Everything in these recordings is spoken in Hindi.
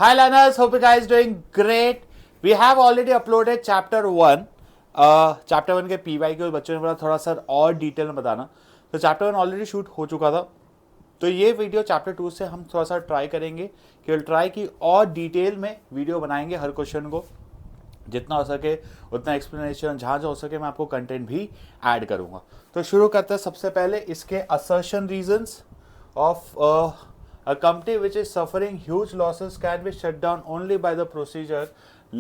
Hi learners, hope you guys doing great. We have already uploaded chapter 1. Chapter 1 के पीवाई के बच्चों ने बोला थोड़ा सा और डिटेल में बताना, तो चैप्टर 1 ऑलरेडी शूट हो चुका था। तो ये वीडियो चैप्टर 2 से हम थोड़ा सा ट्राई करेंगे, केवल ट्राई की और डिटेल में वीडियो बनाएंगे। हर क्वेश्चन को जितना हो सके उतना एक्सप्लेनेशन, जहाँ जो हो सके मैं आपको कंटेंट भी ऐड करूँगा। तो शुरू करते हैं। सबसे पहले इसके assertion reasons of a company which is suffering huge losses can be shut down only by the procedure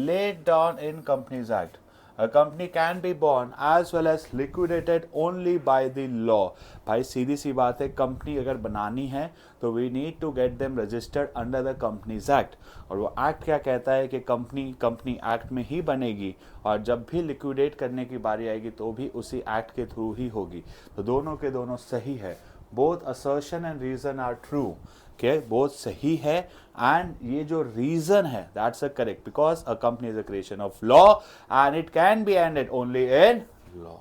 laid down in Companies Act. A company can be bought as well as liquidated only by the law. भाई सीधी सी बात है, कंपनी अगर बनानी है तो we need to get them registered under the Companies Act. और वो एक्ट क्या कहता है कि कंपनी एक्ट में ही बनेगी, और जब भी लिक्विडेट करने की बारी आएगी तो भी उसी एक्ट के थ्रू ही होगी। तो दोनों के दोनों सही है। Both assertion and reason are true, के बोथ सही है। एंड ये जो रीजन है that's a correct, because a company is a creation of law and it can be ended only in law.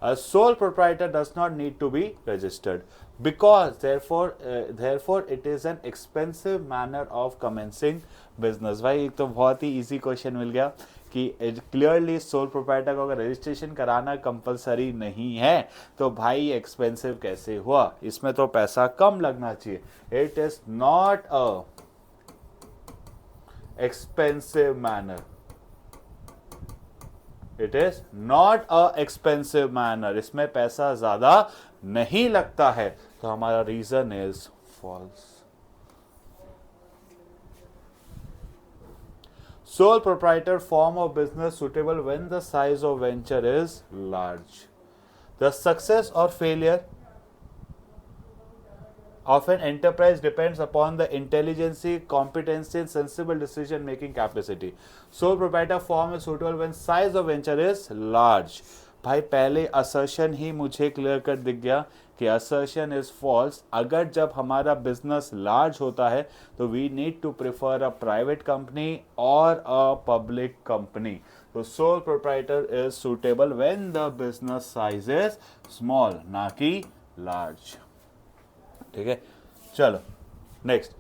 A sole proprietor does not need to be registered because therefore it is an expensive manner of commencing business। भाई एक तो बहुत ही इजी क्वेश्चन मिल गया कि क्लियरली सोल प्रोप्राइटर को अगर रजिस्ट्रेशन कराना कंपलसरी नहीं है तो भाई एक्सपेंसिव कैसे हुआ, इसमें तो पैसा कम लगना चाहिए। It is not a expensive manner, it is not a expensive manner, इसमें पैसा ज्यादा नहीं लगता है। तो हमारा reason is false. Sole proprietor form of business suitable when the size of venture is large. The success or failure of an enterprise depends upon the intelligence, competency, and sensible decision-making capacity. Sole proprietor form is suitable when size of venture is large. भाई पहले असर्शन ही मुझे क्लियर कर दिख गया कि असर्शन इज फॉल्स। अगर जब हमारा बिजनेस लार्ज होता है तो we need to prefer a private company और अ पब्लिक कंपनी। तो sole proprietor is suitable when the business size is small, ना कि लार्ज। ठीक है, चलो next.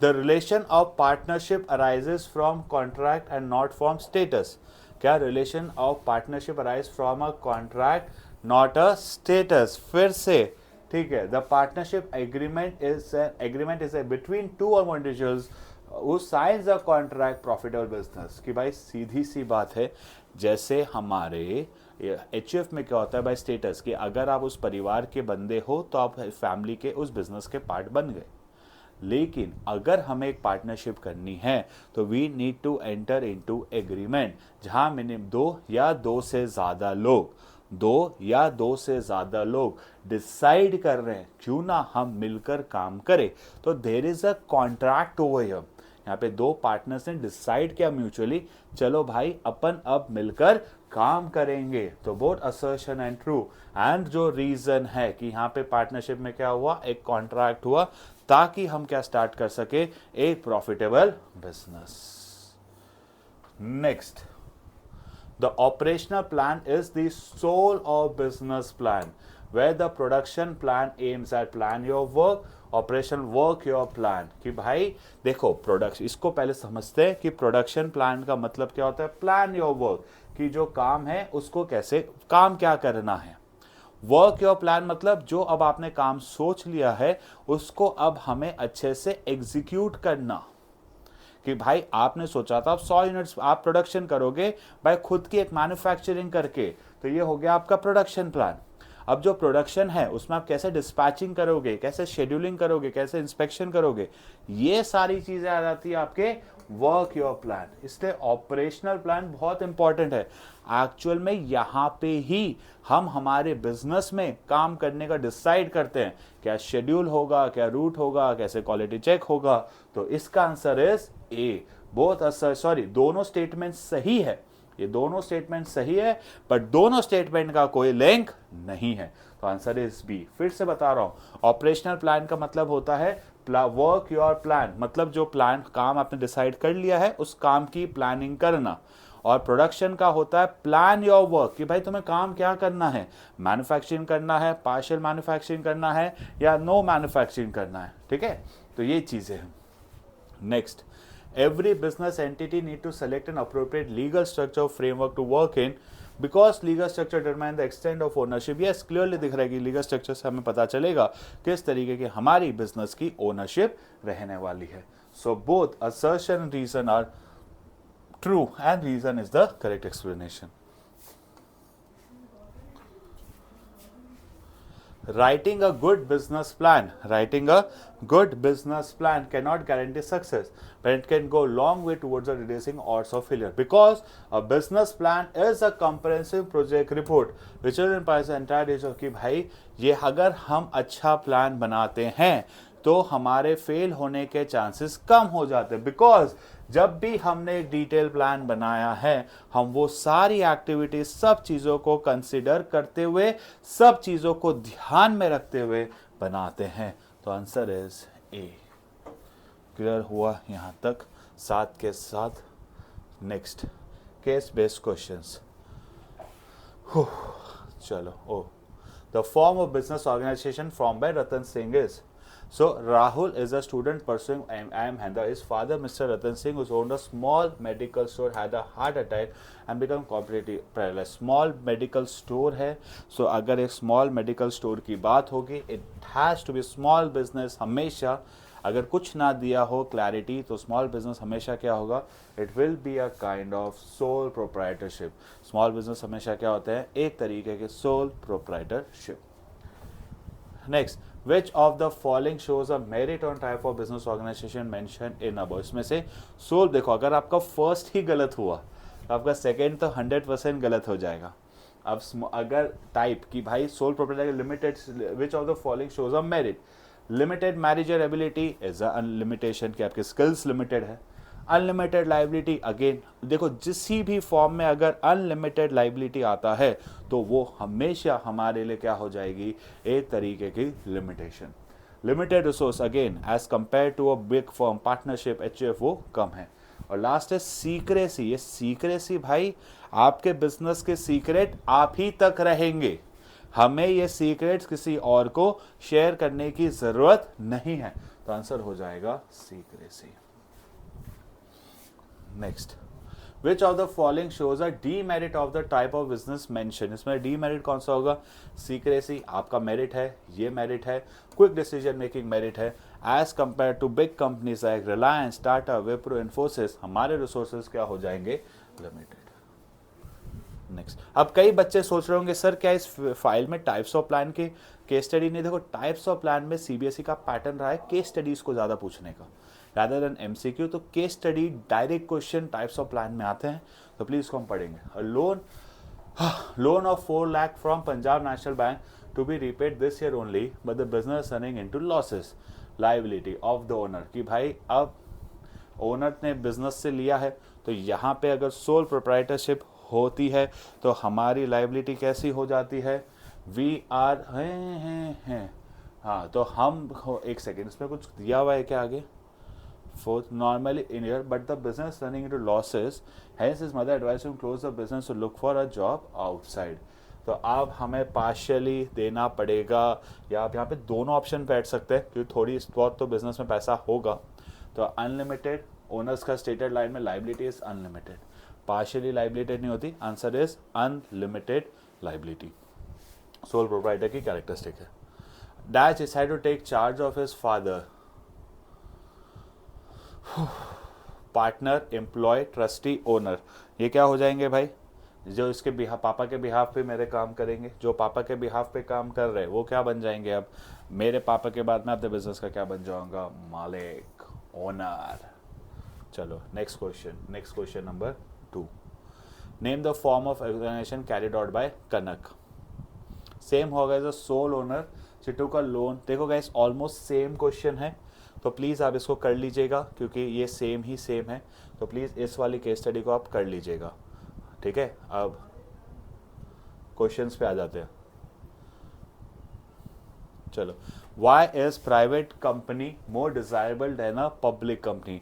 The relation of partnership arises from contract and not from status. क्या relation of partnership arise from a contract not a status. फिर से ठीक है, the partnership agreement is between two और more individuals who science a contract profitable business. कि भाई सीधी सी बात है, जैसे हमारे एचयूएफ में क्या होता है बाय स्टेटस, कि अगर आप उस परिवार के बंदे हो तो आप फैमिली के उस बिजनेस के पार्ट बन गए। लेकिन अगर हमें एक पार्टनरशिप करनी है तो we need to enter into agreement, जहां मिनिमम दो या दो से ज्यादा लोग डिसाइड कर रहे हैं क्यों ना हम मिलकर काम करें। तो there is a contract over here. यहाँ पे दो पार्टनर्स ने डिसाइड किया म्यूचुअली, चलो भाई अपन अब मिलकर काम करेंगे। तो both assertion and true. And जो रीजन है कि यहाँ पे पार्टनरशिप में क्या हुआ, एक कॉन्ट्रैक्ट हुआ ताकि हम क्या स्टार्ट कर सके, एक profitable business. Next, the operational plan is the soul of business plan, where the production plan aims at plan your work, operational work your plan। कि भाई देखो प्रोडक्शन, इसको पहले समझते हैं कि प्रोडक्शन प्लान का मतलब क्या होता है। प्लान योर वर्क, कि जो काम है उसको कैसे काम क्या करना है। वर्क योर प्लान मतलब जो अब आपने काम सोच लिया है उसको अब हमें अच्छे से एग्जीक्यूट करना। कि भाई आपने सोचा था आप 100 यूनिट्स आप प्रोडक्शन करोगे भाई खुद की एक मैन्युफैक्चरिंग करके, तो ये हो गया आपका प्रोडक्शन प्लान। अब जो प्रोडक्शन है उसमें आप कैसे डिस्पैचिंग करोगे, कैसे शेड्यूलिंग करोगे, कैसे इंस्पेक्शन करोगे, ये सारी चीजें आ जाती है आपके वर्क योर प्लान। इसलिए ऑपरेशनल प्लान बहुत इंपॉर्टेंट है। एक्चुअल में यहाँ पे ही हम हमारे बिजनेस में काम करने का डिसाइड करते हैं, क्या शेड्यूल होगा, क्या रूट होगा, कैसे क्वालिटी चेक होगा। तो इसका आंसर इज ए। दोनों स्टेटमेंट सही है, ये दोनों स्टेटमेंट सही है, पर दोनों स्टेटमेंट का कोई लिंक नहीं है। तो आंसर इज बी। फिर से बता रहा हूं, ऑपरेशनल प्लान का मतलब होता है वर्क योर प्लान, मतलब जो प्लान काम आपने डिसाइड कर लिया है उस काम की प्लानिंग करना। और प्रोडक्शन का होता है प्लान योर वर्क, कि भाई तुम्हें काम क्या करना है, मैन्युफैक्चरिंग करना है, पार्शियल मैन्युफैक्चरिंग करना है या नो मैन्युफैक्चरिंग करना है, ठीक है। तो ये चीज़ें हैं। Next, every business entity need to select an appropriate legal structure framework to work in because legal structure determine the extent of ownership. yes, clearly दिख रहा है कि legal structure से हमें पता चलेगा किस तरीके की हमारी business की ownership रहने वाली है. So both assertion and reason are true and reason is the correct explanation. Writing a good business plan cannot guarantee success, but it can go a long way towards the reducing odds of failure, because a business plan is a comprehensive project report which will imply the entire days of कि भाई ये अगर हम अच्छा प्लान बनाते हैं तो हमारे फेल होने के चांसेस कम हो जाते हैं, बिकॉज जब भी हमने एक डिटेल प्लान बनाया है हम वो सारी एक्टिविटीज सब चीज़ों को कंसिडर करते हुए, सब चीज़ों को ध्यान में रखते हुए बनाते हैं. तो आंसर इज ए. क्लियर हुआ यहाँ तक साथ के साथ. Next, case based questions. चलो. Oh, the form of business organization form by Ratan Singh is. So Rahul is a student pursuing IIM Handra. His father, Mr. Ratan Singh, who owned a small medical store, had a heart attack and become completely paralyzed. Small medical store है, so अगर एक small medical store की बात होगी, it has to be small business. हमेशा अगर कुछ ना दिया हो clarity, तो small business हमेशा क्या होगा? It will be a kind of sole proprietorship. Small business हमेशा क्या होते हैं? एक तरीके के sole proprietorship. Next, which of the following shows a merit on type of business organization mentioned in above? इसमें से सोल देखो, अगर आपका फर्स्ट ही गलत हुआ तो आपका सेकेंड तो 100% गलत हो जाएगा. अब अगर टाइप की भाई sole proprietor limited, which of the following shows a merit? Limited manager ability is a unlimitation, कि आपके स्किल्स लिमिटेड है. अनलिमिटेड लाइबिलिटी, अगेन देखो किसी भी फॉर्म में अगर अनलिमिटेड लाइबिलिटी आता है तो वो हमेशा हमारे लिए क्या हो जाएगी? एक तरीके की limitation. Limited resource again as compare to a big firm partnership एचएफ वो कम है. और लास्ट है सीक्रेसी. ये सीक्रेसी भाई आपके बिजनेस के सीक्रेट आप ही तक रहेंगे, हमें ये सीक्रेट्स किसी और को शेयर करने की जरूरत नहीं है. तो आंसर हो जाएगा secrecy. Next, which of the following shows a demerit of the type of business mention? इसमें डीमेरिट कौन सा होगा? सीक्रेसी आपका मेरिट है, ये मेरिट है. क्विक डिसीजन मेकिंग मेरिट है. As compare to big companies like Reliance, Tata, Wipro, Infosys, हमारे रिसोर्सेज क्या हो जाएंगे? लिमिटेड. नेक्स्ट, अब कई बच्चे सोच रहे होंगे सर क्या इस फाइल में टाइप्स ऑफ प्लान के केस स्टडी नहीं? देखो टाइप्स ऑफ प्लान में सीबीएसई का पैटर्न रहा है केस स्टडीज को ज्यादा पूछने का rather than MCQ. तो case study direct question types of plan में आते हैं, तो प्लीज इसको हम पढ़ेंगे. Loan of 4 lakh from Punjab National Bank to be repaid this year only but the business running into losses. Liability of the owner, कि भाई अब ओनर ने बिजनेस से लिया है तो यहाँ पे अगर सोल प्रोप्राइटरशिप होती है तो हमारी लाइबिलिटी कैसी हो जाती है? वी आर हैं. हाँ, तो हम एक सेकेंड, इसमें कुछ दिया हुआ है क्या आगे? Fourth, normally in year, but the business running into losses. Hence, his mother advised him to close the business to look for a job outside. तो अब हमें पार्शियली देना पड़ेगा, या आप यहाँ पे दोनों ऑप्शन बैठ सकते हैं क्योंकि थोड़ी बहुत तो बिजनेस में पैसा होगा. तो अनलिमिटेड, ओनर्स का स्टेटेड लाइन में लाइबिलिटी इज अनलिमिटेड, पार्शियली लाइबिलिटेड नहीं होती. Answer is unlimited liability. Sole proprietor की कैरेक्टरिस्टिक है. Dash decide to take charge of his father. Partner, employ, trustee, owner, ये क्या हो जाएंगे भाई? जो इसके पापा के बिहाफ पे मेरे काम करेंगे, जो पापा के बिहाफ पे काम कर रहे हैं वो क्या बन जाएंगे? अब मेरे पापा के बाद मैं अपने बिजनेस का क्या बन जाऊंगा? मालिक, ओनर. चलो next question number 2. Name the form of organization carried out by Kanak. Same होगा as a sole owner. Chittu का लोन. देखो गाइस ऑलमोस्ट सेम क्वेश्चन है, तो प्लीज़ आप इसको कर लीजिएगा क्योंकि ये सेम है. तो प्लीज़ इस वाली केस स्टडी को आप कर लीजिएगा, ठीक है. अब क्वेश्चंस पे आ जाते हैं. चलो, why is private company more desirable than a public company?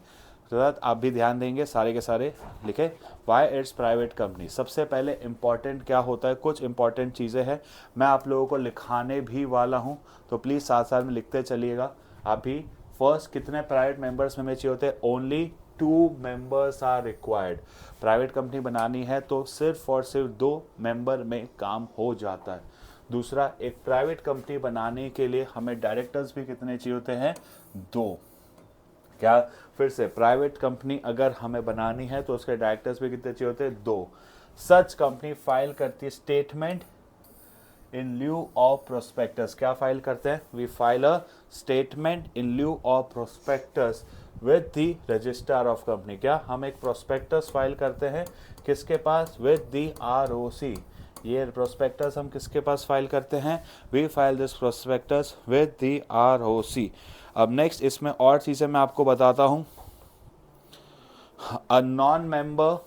तो आप भी ध्यान देंगे, सारे के सारे लिखे। वाई इट्स प्राइवेट कंपनी, सबसे पहले इंपॉर्टेंट क्या होता है, कुछ इंपॉर्टेंट चीज़ें हैं, मैं आप लोगों को लिखाने भी वाला हूँ, तो प्लीज़ साथ साथ में लिखते चलिएगा आप भी। फर्स्ट, कितने प्राइवेट मेंबर्स में चाहिए होते हैं, only 2 members are required. Private company बनानी है तो सिर्फ और सिर्फ 2 मेंबर में काम हो जाता है। दूसरा, एक प्राइवेट कंपनी बनाने के लिए हमें डायरेक्टर्स भी कितने चाहिए होते हैं, 2। क्या, फिर से प्राइवेट कंपनी अगर हमें बनानी है तो उसके डायरेक्टर्स भी कितने चाहिए होते हैं, 2। सच कंपनी फाइल करती है statement in lieu of prospectus. क्या फाइल करते हैं, we file a statement in lieu of prospectus with the registrar of company. क्या, हम एक प्रोस्पेक्टस फाइल करते हैं किसके पास, विद द ROC। ये प्रोस्पेक्टस हम किसके पास फाइल करते हैं, we file this prospectus with the ROC। अब नेक्स्ट इसमें और चीज़ें मैं आपको बताता हूँ। A non member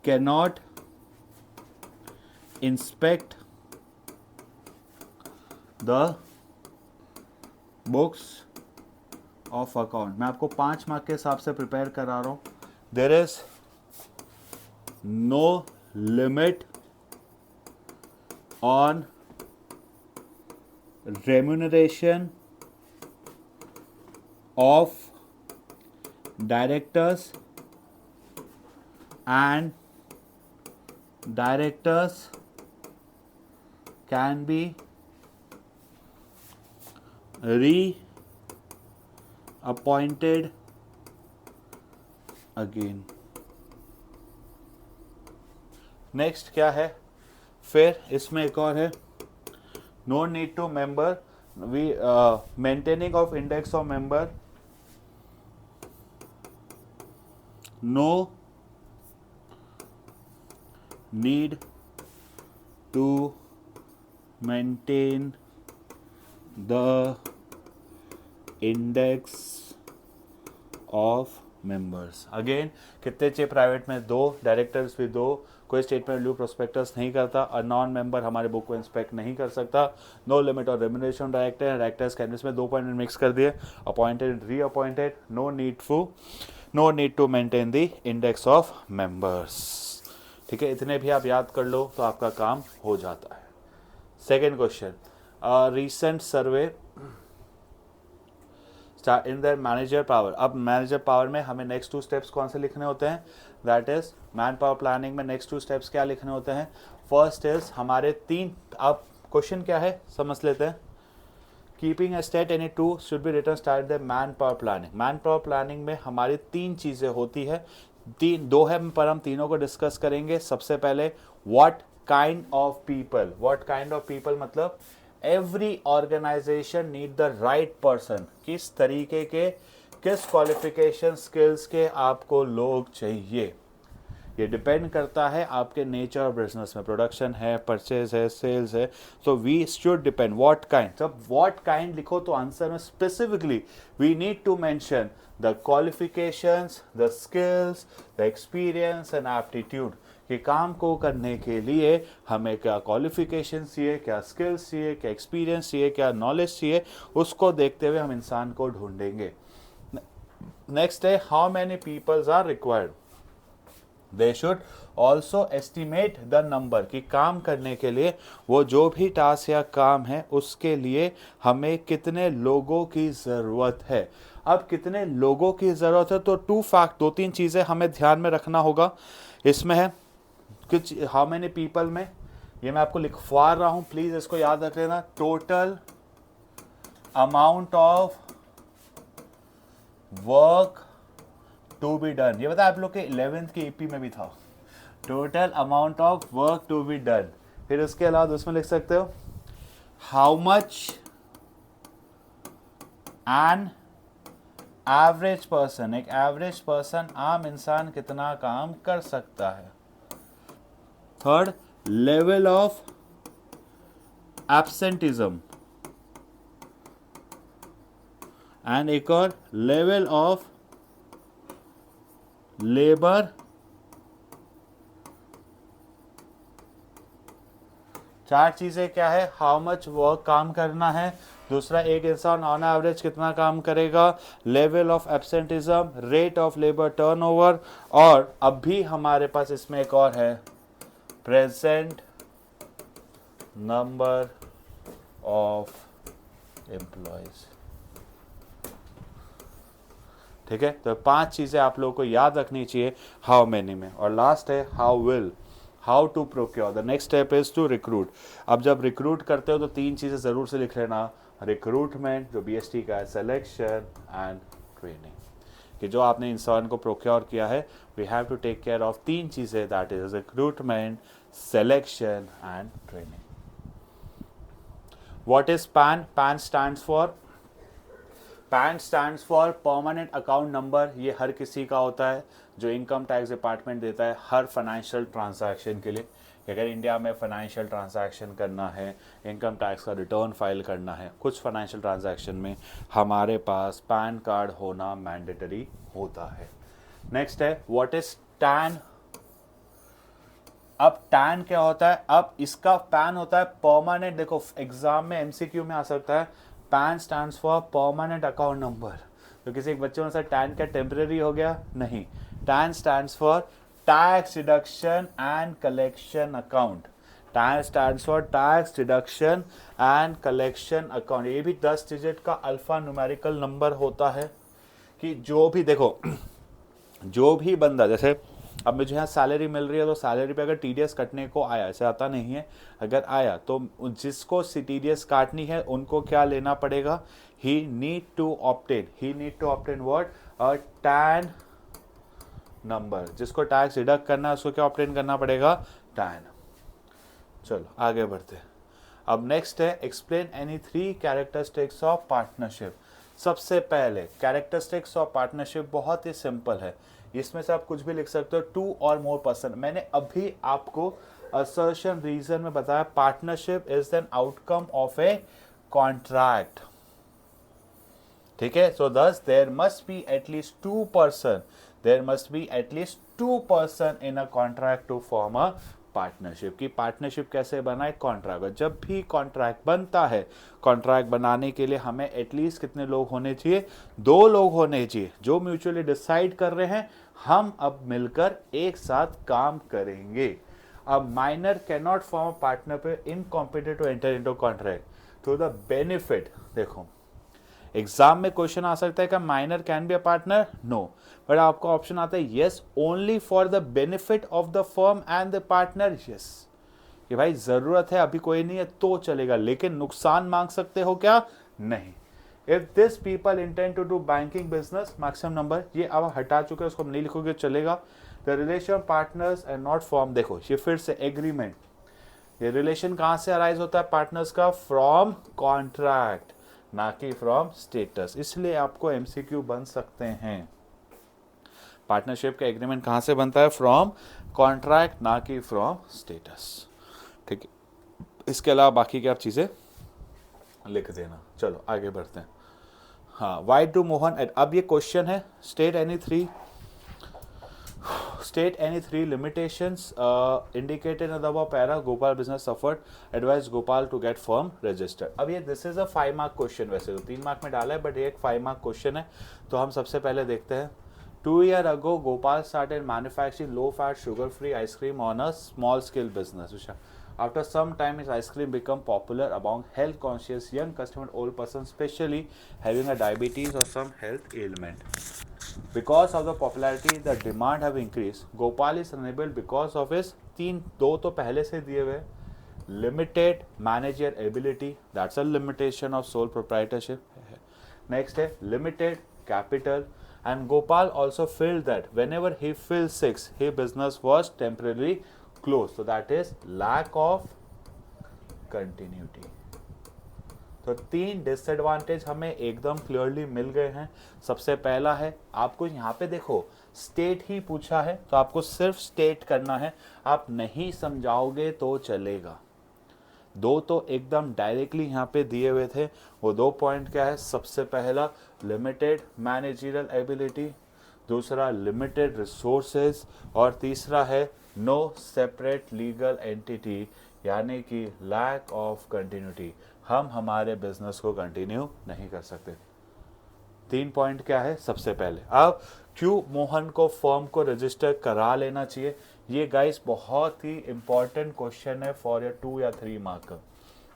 cannot inspect the books of account। मैं आपको 5 मार्क के हिसाब से प्रिपेयर करा रहा हूँ। There is no limit on remuneration of directors and directors can be reappointed again। Next क्या है, फिर इसमें एक और है, no need to member we maintaining of index of member, no need to maintain the index of members। अगेन कितने चाहिए प्राइवेट में, 2, डायरेक्टर्स भी 2, कोई स्टेटमेंट ल्यू प्रोस्पेक्टस नहीं करता, और नॉन मेंबर हमारे बुक को इंस्पेक्ट नहीं कर सकता, नो लिमिट और रेम्यूनरेशन डायरेक्टर, डायरेक्टर्स कैंडिडेट्स में 2 पॉइंट मिक्स कर दिए, appointed reappointed, no need to maintain the index of members. ठीक है, इतने भी आप याद कर लो तो आपका काम हो जाता है। Second question, recent survey in the manager power. अब मैनेजर पावर में हमें नेक्स्ट 2 स्टेप्स कौन से लिखने होते हैं, that is man power planning में नेक्स्ट 2 स्टेप्स क्या लिखने होते हैं। फर्स्ट इज हमारे 3, अब क्वेश्चन क्या है समझ लेते हैं। Keeping a state any 2 should be written start the man power planning. Man power planning में हमारी 3 चीज़ें होती है, 2 है पर हम तीनों को डिस्कस करेंगे। सबसे पहले what kind of people, what kind of people मतलब every organization need the right person. किस तरीके के, किस क्वालिफिकेशन स्किल्स के आपको लोग चाहिए, ये डिपेंड करता है आपके नेचर ऑफ बिजनेस में, प्रोडक्शन है, परचेज है, सेल्स है, तो we should depend what kind. जब व्हाट काइंड लिखो तो आंसर में specifically we need to mention the qualifications, the skills, the experience and aptitude, कि काम को करने के लिए हमें क्या क्वालिफिकेशन चाहिए, क्या स्किल्स चाहिए, क्या एक्सपीरियंस चाहिए, क्या नॉलेज चाहिए, उसको देखते हुए हम इंसान को ढूंढेंगे। नेक्स्ट है how many peoples are required. They should also estimate the number, कि काम करने के लिए वो जो भी टास्क या काम है उसके लिए हमें कितने लोगों की ज़रूरत है। अब कितने लोगों की ज़रूरत है तो 2-3 चीज़ें हमें ध्यान में रखना होगा। इसमें है कुछ हाउ मैनी पीपल में, ये मैं आपको लिखवा रहा हूँ, प्लीज़ इसको याद रख लेना। Total amount of work to be done, ये बताया आप लोग के 11th के EP में भी था, total amount of work to be done. फिर उसके अलावा उसमें लिख सकते हो how much an average person, एक एवरेज पर्सन आम इंसान कितना काम कर सकता है। Third, level of absenteeism, and एक और लेवल ऑफ लेबर चार चीजें क्या है, हाउ मच वर्क काम करना है, दूसरा एक इंसान ऑन एवरेज कितना काम करेगा, level of absenteeism, rate of labour turnover, और अब भी हमारे पास इसमें एक और है, प्रेजेंट नंबर ऑफ एम्प्लॉयज। ठीक है, तो पांच चीजें आप लोगों को याद रखनी चाहिए हाउ मेनी में। और लास्ट है how will, how to procure, the next step is to recruit. अब जब रिक्रूट करते हो तो तीन चीजें जरूर से लिख लेना, रिक्रूटमेंट जो BST का है, सिलेक्शन एंड ट्रेनिंग, कि जो आपने इंसान को प्रोक्योर किया है we have to take care of तीन चीजें, that is recruitment, selection and training. What is PAN? PAN stands for, PAN stands for permanent account number. ये हर किसी का होता है जो इनकम टैक्स डिपार्टमेंट देता है हर फाइनेंशियल ट्रांजैक्शन के लिए। अगर इंडिया में फाइनेंशियल ट्रांजैक्शन करना है, इनकम टैक्स का रिटर्न फाइल करना है, कुछ फाइनेंशियल ट्रांजैक्शन में हमारे पास पैन कार्ड होना मैंडेटरी होता है। नेक्स्ट है व्हाट इज टैन। अब टैन क्या होता है? अब इसका पैन होता है परमानेंट। देखो एग्जाम में MCQ में आ सकता है, pan stands for permanent account number. तो किसी एक बच्चे ने सर टैन क्या टेम्परेरी हो गया? नहीं, tan stands for tax deduction and collection account. Tan stands for tax deduction and collection account. ये भी 10 डिजिट का अल्फा न्यूमेरिकल नंबर होता है कि जो भी देखो जो भी बंदा, जैसे अब मुझे यहाँ सैलरी मिल रही है तो सैलरी पे अगर TDS कटने को आया, ऐसे आता नहीं है, अगर आया तो जिसको TDS काटनी है उनको क्या लेना पड़ेगा? He need to obtain what? A TAN number. जिसको टैक्स डिडक्ट करना है उसको क्या ऑब्टेन करना पड़ेगा? टैन। चलो आगे बढ़ते हैं। अब नेक्स्ट है explain any 3 characteristics of partnership. सबसे पहले कैरेक्टरिस्टिक्स ऑफ पार्टनरशिप बहुत ही सिंपल है, इसमें से आप कुछ भी लिख सकते हो, 2 और मोर पर्सन। मैंने अभी आपको असर्शन रीजन में बताया partnership is an outcome of a contract. ठीक है, so this there must be at least 2 person, there must be at least 2 person in a contract to form a partnership. की पार्टनरशिप कैसे बनाए? कॉन्ट्रैक्ट। जब भी कॉन्ट्रैक्ट बनता है, कॉन्ट्रैक्ट बनाने के लिए हमें एटलीस्ट कितने लोग होने चाहिए? 2 लोग होने चाहिए जो म्यूचुअली डिसाइड कर रहे हैं हम अब मिलकर एक साथ काम करेंगे। अब minor can not form partner पे incompetent to enter into contract to the benefit. देखो एग्जाम में क्वेश्चन आ सकता है कि minor can be a partner? No, but आपको ऑप्शन आता है yes only for the benefit of the firm and the partner. Yes, कि भाई जरूरत है अभी कोई नहीं है तो चलेगा, लेकिन नुकसान मांग सकते हो क्या? नहीं। If this people intend to do banking business, maximum number, ये अब हटा चुके हैं, उसको नहीं लिखोगे चलेगा। The relation partners and not form. देखो ये फिर से एग्रीमेंट, ये रिलेशन कहां से अराइज होता है पार्टनर्स का? फ्रॉम कॉन्ट्रैक्ट, ना कि फ्रॉम स्टेटस। इसलिए आपको MCQ बन सकते हैं। पार्टनरशिप का एग्रीमेंट कहां से बनता है? फ्रॉम कॉन्ट्रैक्ट, ना कि फ्रॉम स्टेटस। ठीक है, इसके अलावा बाकी क्या चीजें लिख देना। चलो आगे बढ़ते हैं। हाँ, वाई डू मोहन, अब ये क्वेश्चन है, state any three limitations indicated in the above para Gopal business suffered, advise Gopal to get firm registered। अब ये this is a 5 mark question, वैसे तो 3 मार्क में डाला है बट ये एक 5 मार्क क्वेश्चन है। तो हम सबसे पहले देखते हैं। 2 years ago Gopal started manufacturing low fat sugar free ice cream on a small scale business. After some time his ice cream became popular among health conscious young customers, old persons, especially having a diabetes or some health ailment. Because of the popularity, the demand have increased. Gopal is unable because of his दो तो पहले से दिए हुए, limited manager ability, that's a limitation of sole proprietorship. Next है limited capital, and Gopal also felt that whenever he feels sick, his business was temporarily closed. So that is lack of continuity. तो 3 डिसएडवांटेज हमें एकदम क्लियरली मिल गए हैं। सबसे पहला है, आपको यहाँ पे देखो स्टेट ही पूछा है तो आपको सिर्फ स्टेट करना है, आप नहीं समझाओगे तो चलेगा। 2 तो एकदम डायरेक्टली यहाँ पे दिए हुए थे, वो 2 पॉइंट क्या है? सबसे पहला लिमिटेड मैनेजरियल एबिलिटी, दूसरा लिमिटेड रिसोर्सेज, और तीसरा है नो सेपरेट लीगल एंटिटी यानी कि लैक ऑफ कंटिन्यूटी, हम हमारे बिजनेस को कंटिन्यू नहीं कर सकते। 3 पॉइंट क्या है? सबसे पहले अब क्यों मोहन को फर्म को रजिस्टर करा लेना चाहिए, ये गाइस बहुत ही इंपॉर्टेंट क्वेश्चन है फॉर योर 2 या 3 मार्क।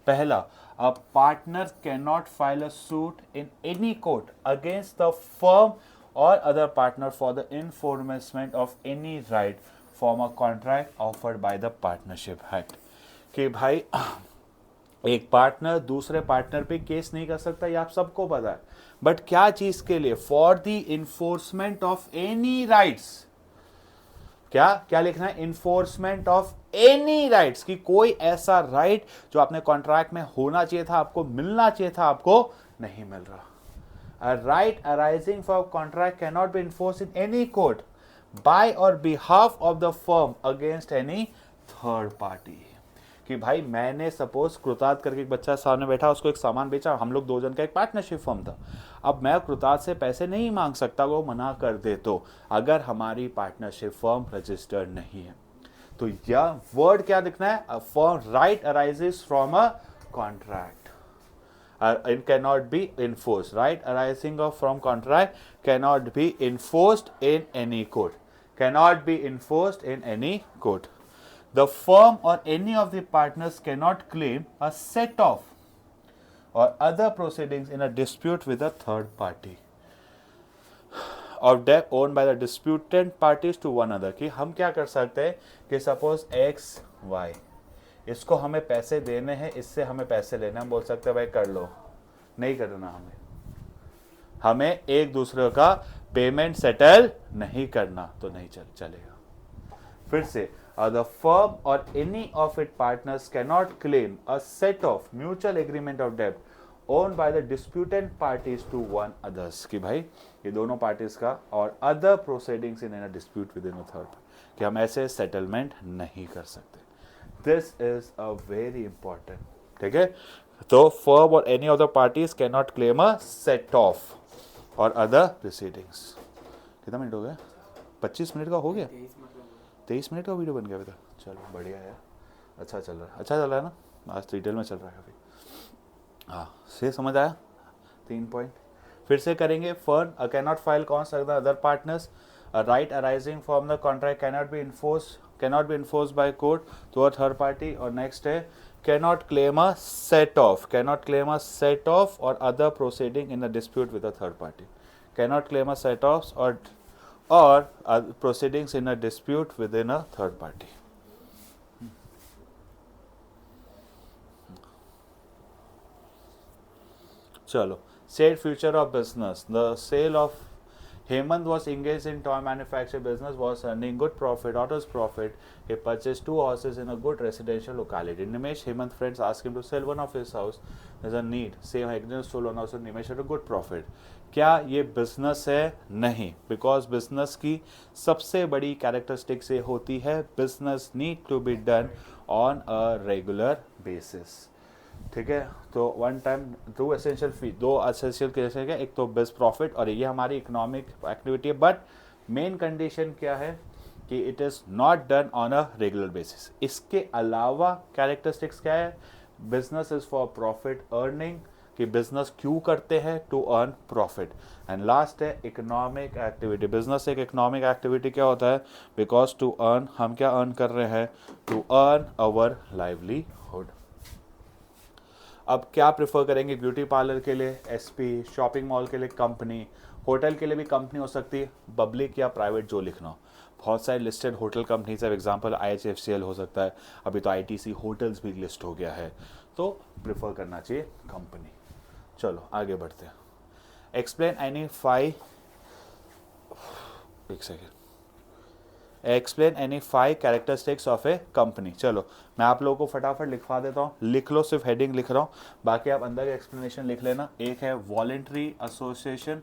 पहला, a partner can not file a suit in any court against the firm और other partner for the enforcement of any right form a contract offered by the partnership act. कि भाई एक पार्टनर दूसरे पार्टनर पे केस नहीं कर सकता, ये आप सबको पता है, बट क्या चीज के लिए? For the enforcement of any rights. क्या क्या लिखना है? इन्फोर्समेंट ऑफ एनी राइट्स, कि कोई ऐसा राइट जो आपने कॉन्ट्रैक्ट में होना चाहिए था, आपको मिलना चाहिए था, आपको नहीं मिल रहा। A right arising from contract cannot be enforced in any court by or behalf of the firm against any third party। कि भाई मैंने सपोज कृतार्थ करके एक बच्चा सामने बैठा, उसको एक सामान बेचा, हम लोग 2 जन का एक पार्टनरशिप फर्म था। अब मैं कृतार्थ से पैसे नहीं मांग सकता, वो मना कर दे तो, अगर हमारी पार्टनरशिप फर्म रजिस्टर्ड नहीं है। तो यह वर्ड क्या दिखना है? A firm right arises from a contract, it cannot be enforced. Right arising from contract cannot be enforced in any court. Cannot be enforced in any court. The firm or any of the partners cannot claim a set off or other proceedings in a dispute with a third party of debt owned by the disputant parties to one another। कि हम क्या कर सकते हैं कि सपोज एक्स वाई, इसको हमें पैसे देने हैं, इससे हमें पैसे लेने, हम बोल सकते हैं भाई कर लो, नहीं करना, हमें एक दूसरे का पेमेंट सेटल नहीं करना, तो नहीं चलेगा। फिर से, द फर्म और any of it partners can not claim a set off mutual agreement of डेब्ट owned by the disputant parties to one others. कि भाई ये दोनों पार्टीज का, और other proceedings in a dispute with in a third, कि हम ऐसे सेटलमेंट नहीं कर सकते। This is a very important, ठीक है। तो फर्म और any of the parties can not claim a set of और अदर प्रोसीडिंग्स। कितना मिनट हो गया? 25 मिनट का हो गया, 23 मिनट का वीडियो बन गया अभी तक। चलो बढ़िया है, अच्छा चल रहा है, अच्छा चल रहा है ना, आज डिटेल में चल रहा है अभी। हाँ, से समझ आया? 3 पॉइंट फिर से करेंगे। फर्म कैन नॉट फाइल कौन सा other partners, right arising from the contract cannot be enforced by court to a third party। और नेक्स्ट है cannot claim a set off or other proceeding in a dispute with a third party। cannot claim a set offs or proceedings in a dispute within a third party। चलो, said future of business, the sale of Hemant was engaged in toy manufacture business, was earning good profit, autos profit. He purchased 2 houses in a good residential locality. Nimesh, Hemant friends asked him to sell one of his house. There's a need. Same Agnes sold one house, Nimesh had a good profit। क्या ये बिजनेस है? नहीं, बिकॉज बिजनेस की सबसे बड़ी कैरेक्टरिस्टिक्स ये होती है, business need to be done on a regular basis. ठीक है, तो वन टाइम दो एसेंशियल केसेस है, एक तो बेस्ट प्रॉफिट और ये हमारी इकोनॉमिक एक्टिविटी है, बट मेन कंडीशन क्या है कि it is not done on a regular basis. इसके अलावा कैरेक्टरिस्टिक्स क्या है? Business is for profit earning, कि बिजनेस क्यों करते हैं? To earn profit. And last है इकोनॉमिक एक्टिविटी। बिजनेस एक इकोनॉमिक एक्टिविटी क्या होता है? बिकॉज टू अर्न, हम क्या अर्न कर रहे हैं? To earn our livelihood. अब क्या प्रेफर करेंगे? ब्यूटी पार्लर के लिए एसपी, शॉपिंग मॉल के लिए कंपनी, होटल के लिए भी कंपनी हो सकती है, पब्लिक या प्राइवेट जो लिखना हो। बहुत सारे लिस्टेड होटल कंपनीज है, एग्जांपल IHFCL हो सकता है, अभी तो ITC होटल्स भी लिस्ट हो गया है, तो प्रेफर करना चाहिए कंपनी। चलो आगे बढ़ते हैं। Explain any 5 characteristics of A company. चलो मैं आप लोगों को फटाफट लिखवा देता हूँ, लिख लो, सिर्फ हेडिंग लिख रहा हूँ, बाकी आप अंदर का एक्सप्लेनेशन लिख लेना। एक है वॉलेंट्री एसोसिएशन,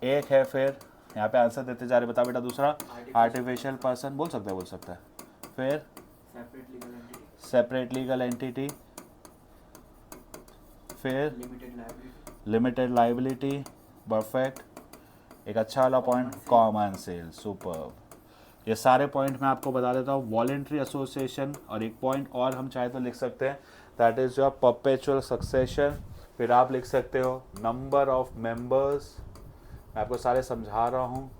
एक है, फिर यहाँ पे आंसर देते जा रहे, बता बेटा। दूसरा आर्टिफिशियल पर्सन, बोल सकता है। फिर सेपरेट लीगल एंटिटी, फिर लिमिटेड लाइबिलिटी, परफेक्ट। एक अच्छा वाला पॉइंट, कॉमन सेल, सुपर। ये सारे पॉइंट मैं आपको बता देता हूँ। वॉलेंट्री एसोसिएशन, और एक पॉइंट और हम चाहे तो लिख सकते हैं, that is your perpetual succession. फिर आप लिख सकते हो नंबर ऑफ मेंबर्स, मैं आपको सारे समझा रहा हूँ।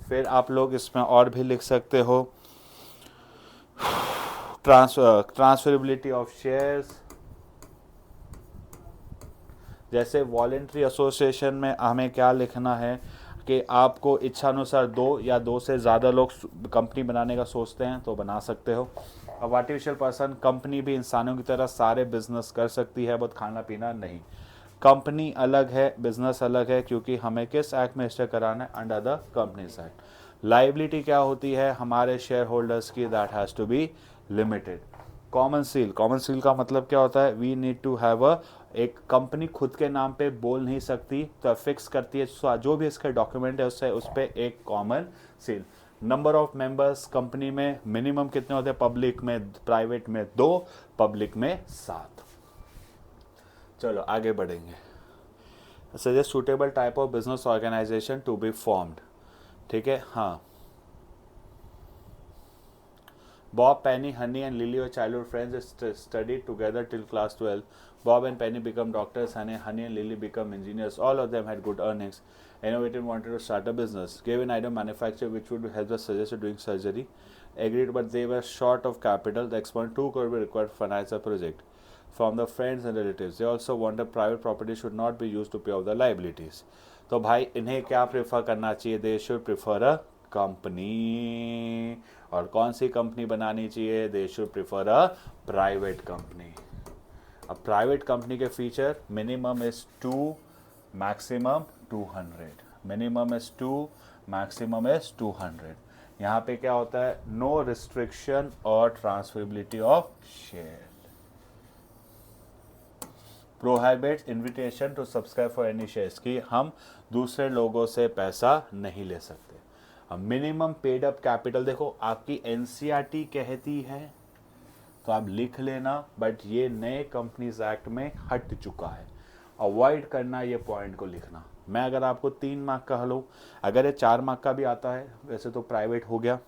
फिर आप लोग इसमें और भी लिख सकते हो ट्रांसफरेबिलिटी ऑफ शेयर्स। जैसे वॉलेंट्री एसोसिएशन में हमें क्या लिखना है कि आपको इच्छानुसार दो या दो से ज़्यादा लोग कंपनी बनाने का सोचते हैं तो बना सकते हो। अब आर्टिफिशियल पर्सन, कंपनी भी इंसानों की तरह सारे बिजनेस कर सकती है, बहुत खाना पीना नहीं। कंपनी अलग है, बिजनेस अलग है, क्योंकि हमें किस एक्ट में रजिस्टर कराना है, under the companies act. Liability क्या होती है हमारे शेयर होल्डर्स की, that has to be limited. Common seal, common seal का मतलब क्या होता है, we need to have a, एक कंपनी खुद के नाम पे बोल नहीं सकती, तो फिक्स करती है जो भी इसके डॉक्यूमेंट है उससे उस पर एक common seal. Number of members company में मिनिमम कितने होते हैं, पब्लिक में, प्राइवेट में 2, पब्लिक में 7। चलो आगे बढ़ेंगे। Suggest suitable type of business organisation to be formed, ठीक है। हाँ, Bob, Penny, Honey, and Lily were childhood friends. They studied together till class 12. Bob and Penny become doctors, Honey and Lily become engineers. All of them had good earnings. Innovative wanted to start a business. Gave an idea of manufacture which would help us suggested doing surgery. Agreed, but they were short of capital. The exponent 2 crore were required to finance the project. From the friends and relatives. They also wanted private property should not be used to pay off the liabilities. तो भाई इन्हें क्या प्रेफर करना चाहिए, they should prefer a company. और कौन सी कंपनी बनानी चाहिए, they should prefer a private company. अब प्राइवेट कंपनी के feature, minimum is 2, maximum 200। Minimum is 2, maximum is 200। यहाँ पे क्या होता है, नो रिस्ट्रिक्शन और transferability of share. Prohibits invitation to subscribe for any shares, कि हम दूसरे लोगों से पैसा नहीं ले सकते। अब मिनिमम पेड अप कैपिटल, देखो आपकी एनसीईआरटी कहती है तो आप लिख लेना, बट ये नए कंपनीज एक्ट में हट चुका है। अवॉइड करना ये पॉइंट को लिखना। मैं अगर आपको 3 मार्क का हल, अगर ये 4 मार्क का भी आता है, वैसे तो प्राइवेट हो गया,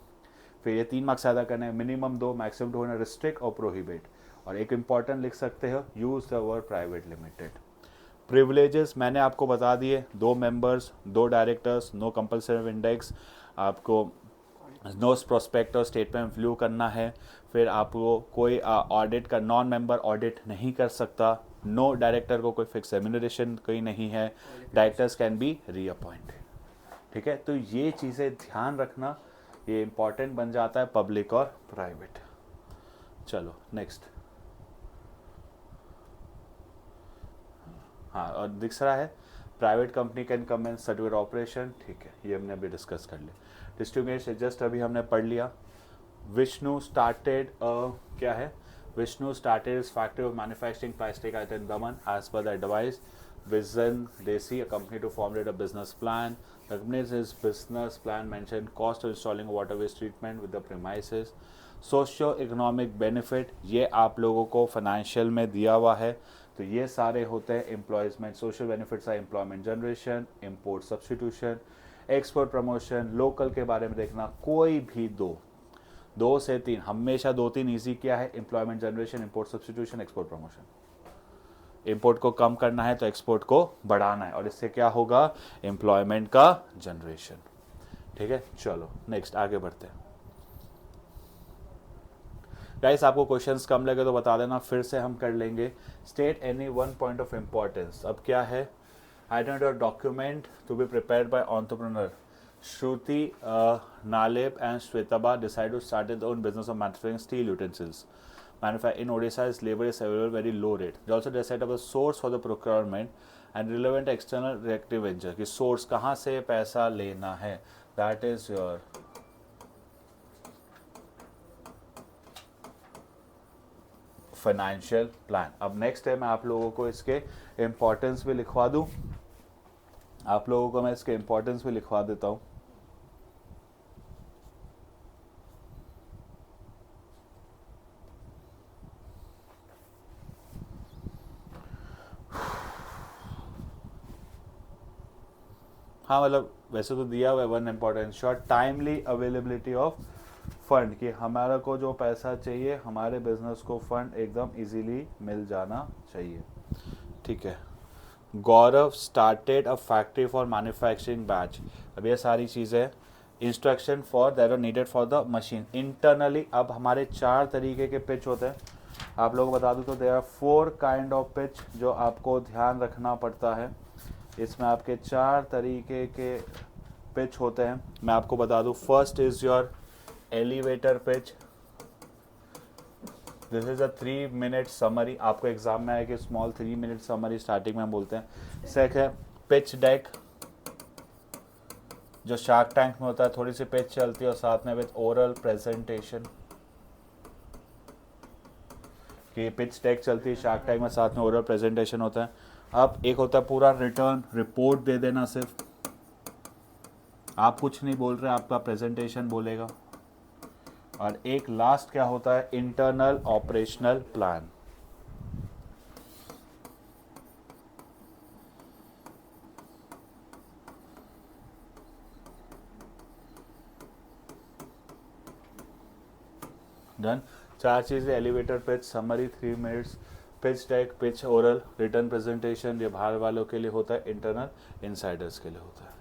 फिर ये 3 मार्क्स ज़्यादा करना है, मिनिमम 2, मैक्सिमम 2 होना, रिस्ट्रिक्ट और प्रोहिबिट। और एक इंपॉर्टेंट लिख सकते हो, use the word private limited. Privileges मैंने आपको बता दिए, 2 members, 2 directors, no compulsory index, आपको नो प्रोस्पेक्टर स्टेटमेंट व्यू करना है। फिर आपको कोई ऑडिट का, नॉन मेंबर ऑडिट नहीं कर सकता। नो डायरेक्टर को कोई फिक्स रेम्यूनरेशन कोई नहीं है। डायरेक्टर्स कैन बी रीअपॉइंटेड, ठीक है। तो ये चीज़ें ध्यान रखना, ये इंपॉर्टेंट बन जाता है पब्लिक और प्राइवेट। चलो नेक्स्ट। हाँ, और दूसरा है private company can commence certificate operation, ठीक है, ये हमने अभी डिस्कस कर लिया। डिस्ट्रीब्यूशन जस्ट अभी हमने पढ़ लिया। विष्णु स्टार्टेड, क्या है, Vishnu started is factory of manufacturing plastic item Daman as per the advice vision देसी a company to formulate a business plan. The company's business plan mentioned cost of installing a water waste treatment with the premises. Socio economic benefit, ये आप लोगों को फाइनेंशियल में दिया हुआ है, तो ये सारे होते हैं एम्प्लॉयमेंट। सोशल बेनिफिट्स है employment generation, import substitution, export promotion. Local के बारे में देखना, कोई भी 2 से 3, हमेशा 2-3 ईजी किया है, employment generation, import substitution, export promotion. Import को कम करना है तो एक्सपोर्ट को बढ़ाना है, और इससे क्या होगा, एम्प्लॉयमेंट का जनरेशन, ठीक है। चलो नेक्स्ट आगे बढ़ते हैं। गाइस आपको क्वेश्चंस कम लगे तो बता देना, फिर से हम कर लेंगे। State any one point of importance. अब क्या है, identify document to be prepared by entrepreneur. Shruti, Nalep and Shwetaba decided to start their own business of manufacturing steel utensils. In Odisha, its labor is available very low rate. They also decided about source for the procurement and relevant external directive venture. कि source कहाँ से पैसा लेना है, that is your financial plan. अब नेक्स्ट है, मैं आप लोगों को इसके इम्पोर्टेंस भी लिखवा दूँ, आप लोगों को मैं इसके इम्पोर्टेंस भी लिखवा देता हूँ। हाँ मतलब वैसे तो दिया हुआ है one important short timely availability of fund, कि हमारा को जो पैसा चाहिए हमारे बिजनेस को फंड एकदम इजीली मिल जाना चाहिए, ठीक है। Gaurav started a factory for manufacturing batch. अब ये सारी चीज़ें instruction for that are needed for the machine internally. अब हमारे 4 तरीके के पिच होते हैं, आप लोगों को बता दूं तो there are 4 kind of pitch जो आपको ध्यान रखना पड़ता है। इसमें आपके 4 तरीके के पिच होते हैं, मैं आपको बता दूं। First is your elevator pitch, this is a 3 minute summary, आपको एग्जाम में आएगी स्मॉल 3 मिनट समरी स्टार्टिंग में हम बोलते हैं। सेकंड है पिच डेक, जो शार्क टैंक में होता है, थोड़ी सी पिच चलती है और साथ में विद ओरल प्रेजेंटेशन, कि पिच डेक चलती है शार्क टैंक में, साथ में ओरल प्रेजेंटेशन होता है। अब एक होता है पूरा रिटर्न रिपोर्ट दे देना, सिर्फ आप कुछ नहीं बोल रहे, आपका प्रेजेंटेशन बोलेगा। और एक लास्ट क्या होता है, इंटरनल ऑपरेशनल प्लान। डन। 4 चीज़ें, elevator pitch, summary 3 minutes, pitch deck, pitch oral, return presentation, ये बाहर वालों के लिए होता है, इंटरनल इनसाइडर्स के लिए होता है।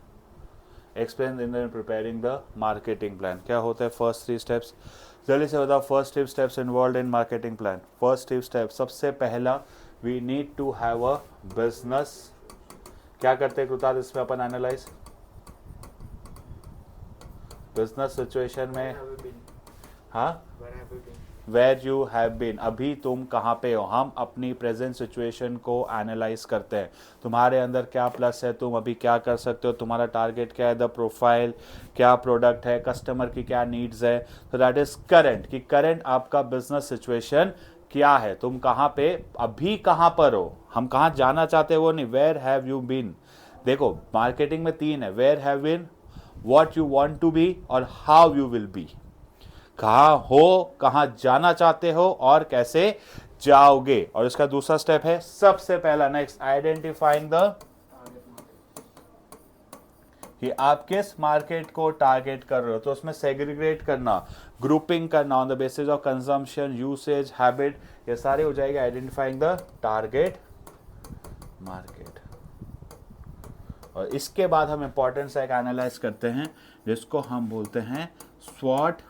Explain in preparing the marketing plan, क्या होता है फर्स्ट 3 स्टेप्स, जल्दी से बताओ। First 3 steps involve in marketing plan. First 3 step, सबसे पहला we need to have a business. क्या करते हैं कृतार्थ इसमें अपन एनालाइज, बिजनेस सिचुएशन में, हाँ, वेर यू हैव बीन, अभी तुम कहाँ पे हो। हम अपनी प्रेजेंट सिचुएशन को एनालाइज करते हैं, तुम्हारे अंदर क्या प्लस है, तुम अभी क्या कर सकते हो, तुम्हारा टारगेट क्या है, द प्रोफाइल क्या, प्रोडक्ट है, कस्टमर की क्या नीड्स है। तो दैट इज करंट, कि करंट आपका बिजनेस सिचुएशन क्या है, तुम कहाँ पे अभी कहाँ पर हो, हम कहाँ जाना चाहते हो वो नहीं, वेयर हैव यू बीन। देखो मार्केटिंग में 3 है, where have been, what you want to be और हाउ यू विल बी। कहाँ हो, कहाँ जाना चाहते हो और कैसे जाओगे। और इसका दूसरा स्टेप है सबसे पहला, नेक्स्ट, आइडेंटिफाइंग द, कि आप किस मार्केट को टारगेट कर रहे हो, तो उसमें सेग्रीगेट करना, ग्रुपिंग करना on the basis of consumption, usage, habit, ये सारे हो जाएगा आइडेंटिफाइंग द टारगेट मार्केट। और इसके बाद हम इंपॉर्टेंट सा एक एनालाइज करते हैं जिसको हम बोलते हैं स्वॉट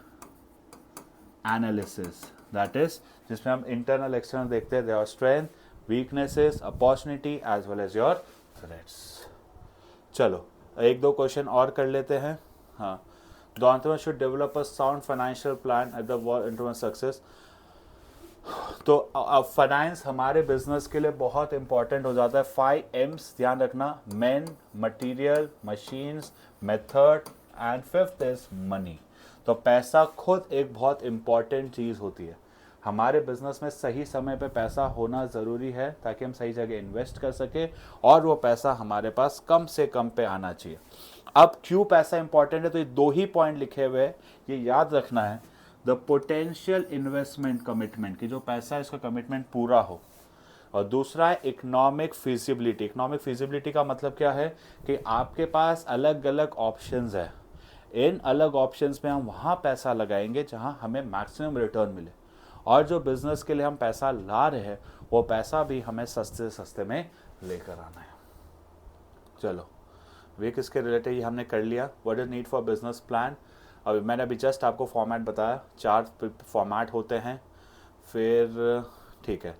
एनालिसिस, दैट इज जिसमें हम इंटरनल एक्सटर्नल देखते हैं, their strength, weaknesses, opportunity as well as your threats. चलो 1-2 क्वेश्चन और कर लेते हैं। हाँ, the entrepreneur should develop a sound financial plan at the entrepreneur success. तो अब फाइनेंस हमारे बिजनेस के लिए बहुत इंपॉर्टेंट हो जाता है। 5 M's ध्यान रखना, man, material, machines, method and 5th is money. तो पैसा खुद एक बहुत इंपॉर्टेंट चीज़ होती है हमारे बिजनेस में। सही समय पे पैसा होना ज़रूरी है ताकि हम सही जगह इन्वेस्ट कर सके और वो पैसा हमारे पास कम से कम पे आना चाहिए। अब क्यों पैसा इंपॉर्टेंट है, तो ये 2 ही पॉइंट लिखे हुए हैं, ये याद रखना है। द पोटेंशियल इन्वेस्टमेंट कमिटमेंट, की जो पैसा है इसका कमिटमेंट पूरा हो, और दूसरा है इकोनॉमिक फिजिबिलिटी। इकोनॉमिक फिजिबिलिटी का मतलब क्या है कि आपके पास अलग अलग ऑप्शंस है, इन अलग ऑप्शंस में हम वहाँ पैसा लगाएंगे जहाँ हमें मैक्सिमम रिटर्न मिले, और जो बिजनेस के लिए हम पैसा ला रहे हैं वो पैसा भी हमें सस्ते सस्ते में लेकर आना है। चलो वे किसके रिलेटेड ये हमने कर लिया, what is need for business plan. अब मैंने अभी जस्ट आपको फॉर्मेट बताया, 4 फॉर्मेट होते हैं। फिर ठीक है,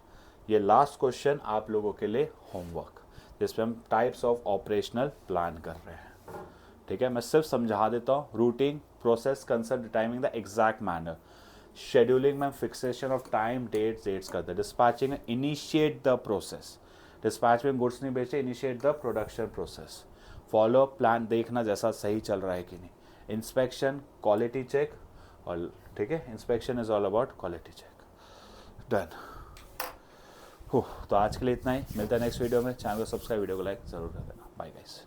ये लास्ट क्वेश्चन आप लोगों के लिए होमवर्क, जिसमें हम टाइप्स ऑफ ऑपरेशनल प्लान कर रहे हैं। ठीक है, मैं सिर्फ समझा देता हूँ। Routing, process, concern, timing the exact manner. Scheduling में फिक्सेशन ऑफ टाइम, डेट्स करते हैं। डिस्पैचिंग में इनिशिएट द प्रोसेस, डिस्पैच में गुड्स नहीं बेचे, initiate the production process. Follow plan, देखना जैसा सही चल रहा है कि नहीं। इंस्पेक्शन, क्वालिटी चेक, और ठीक है, inspection is all about quality check. Done. तो आज के लिए इतना ही, मिलता है नेक्स्ट वीडियो में। चैनल को सब्सक्राइब, वीडियो को लाइक जरूर कर देना। Bye guys.